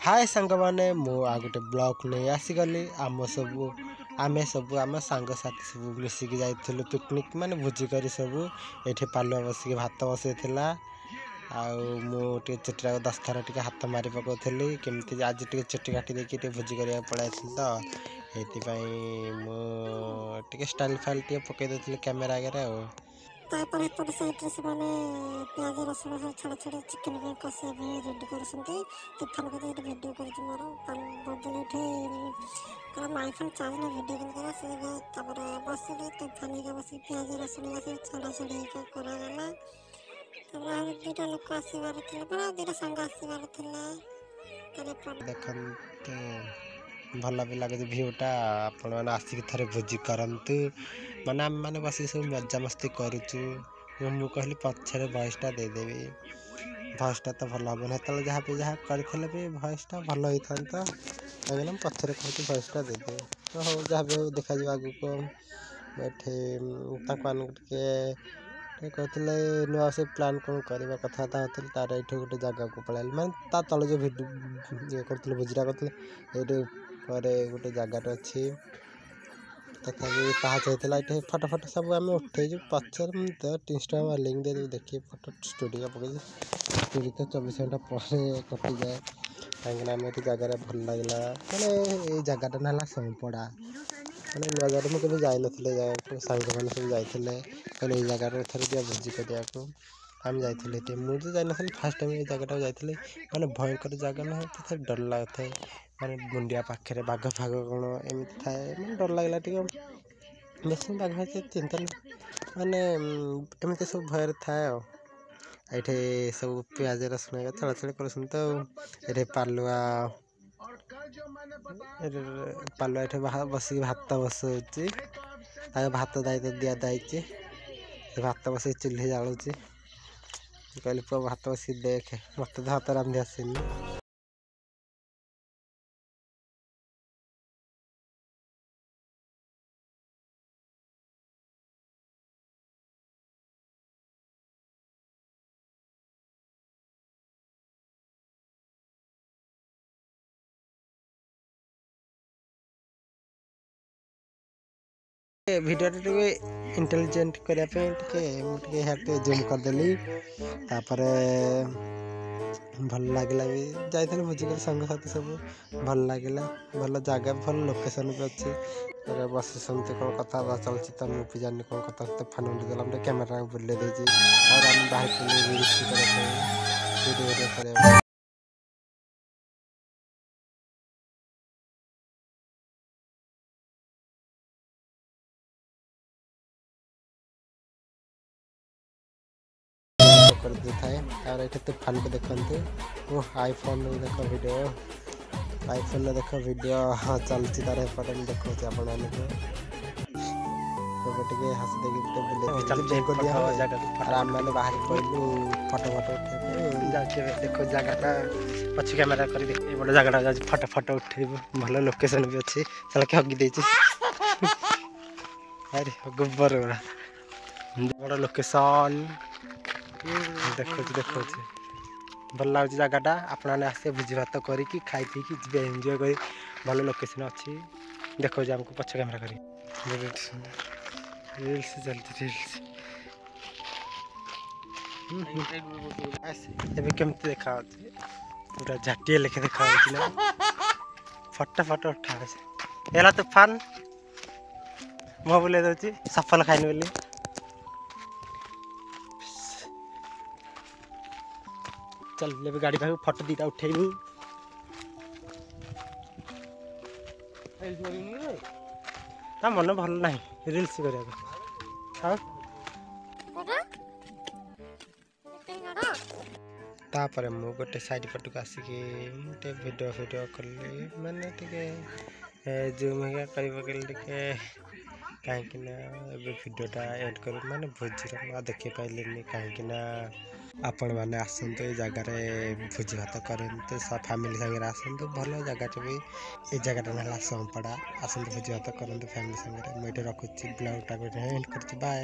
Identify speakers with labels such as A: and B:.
A: हाय सांग मैंने मु आ गोटे ब्लॉक नहीं आसीगली आम सबू आम सांग साथी सब मिसिकी जाइलु पिकनिक माने भोजी करी सबू ये पालुआ बसिक भात बसई आटे चेटीरा 10 थर टे हाथ मारी पकाउली केमती आज टे चेटी काटी देकी भोजी करा पड़े तो ये स्टाइल फाइल टे पकई देती कैमेरा आगे
B: तापर साइड से माने प्याज रसुण सब छाड़ छाड़ चिकन में कसे रेडी करछंती तिफान को एक वीडियो करछि मोर बदल उठे करा माइफोन चार्ज में वीडियो करा से तापर बसले तिफान के बस प्याज रसुण सब छाड़ा छाड़ी करा गला तापर हम दुटा लोक आसीबार थिले बड़ा दुटा संग आसीबार थिले
A: देखंतु भल भी लगे भ्यूटा आपण मैंने आसिक थे भोजी करतु माने आम मैंने बस सब मजा मस्ती करुचु मुझे कहली पचर भयसटा देदेवी भयसटा तो भल हम ना जहाँ भी जहाँ करते भी भयसटा भल होता तो पचर कहती भयसटा देदेवी तो हो जहाँ भी हो देखा आगे को ये कहते नुआ से प्लान कौन करवा कथबार्ता होती तार ये गोटे जगह को पलैल मैंने ता तले जो भिडियो ये करते भोजीटा करते ये गोटे जगह अच्छी तथा पाँच होता ये फटो फटो सब आम उठे पचर तो इंस्टाग्राम लिंक दे देखिए फटो स्टोरी का पकड़ स्टोरी तो 24 घंटा पर कटि जाए कहीं आम ये जगह भल लगे मैंने ये जगहटा ना सोमपड़ा मैंने नुआ जगह मुझे जाई नी सांग मैंने सब जाते कहले जगह थोड़े दिया भोजी करने आम जाइए मुझे जानी फास्ट टाइम ये जगह जाइए मैंने भयंकर जगह ना तो डर लगता है माने मुंडिया पाखे बाघ फाग कौन एमती थाए मैंने डर लगला टे बेस बाघ फाग चिंता माने एमती सब भय थाए ये सब प्याज रसुण चला चली कर तो ये पालुआ ये बसिक भात बसौची भात दायित्व दिया दायी भात बस चूल्हे जालुची कहली पुआ भात बस देखे मत भात रांधि आसेनी वीडियो टे इंटेलिजेंट करने जूम करदेली भल लगे भी जाइए भोजी कर संग साथी सब भल लगे भल जगह भल लोकेशन भी अच्छी बस कौन कथा चलती तो मुझे जानी कौन कथा फान उठे कैमेरा बुले और बाहर कर दी थाए और ये तूफान को देखते वो आईफोन देख वीडियो आईफोन देख वीडियो हाँ चलती तार एपटे देखा आपण टे हस आम मैंने बाहर पड़ू फटो फटो उठे देखो जगह पछ कैमेरा कर बड़े जगह फटो फटो उठे भल लोकेशन भी अच्छी चल के हगी देती अरे गोबर बड़ लोकेशन देखो भल लगे जगहटा आपने आसे भोजी भात करके खाई पी जी एंजॉय कर भल लोकेशन अच्छी देखो आमको पछ कैमेरा कर रील्स चलती रील्स केमती देखा पूरा झाटिए लेखे देखा फटो फटो उठा तूफान मुँह बुले दूसरी सफल खाइनि बोली चल ले गाड़ी भाग फटो दीटा उठेबू ता मन भल ना रील्स तापर मु गोटे साइड पटक आसिकी वीडियो कली मैंने जूम है कर कहीं वीडियोटा एड कर माने भोजी देखी पारे कहीं आपण मैंने आसतु ये जगार भोजी भात करते फैमिली सागर आसतु भल जगह भी ये जगह ना सोमपड़ा आसतु भोजी भात करते फैमिली सागर मुझे रखुच्छी ब्लॉगटा एंड कर बाय।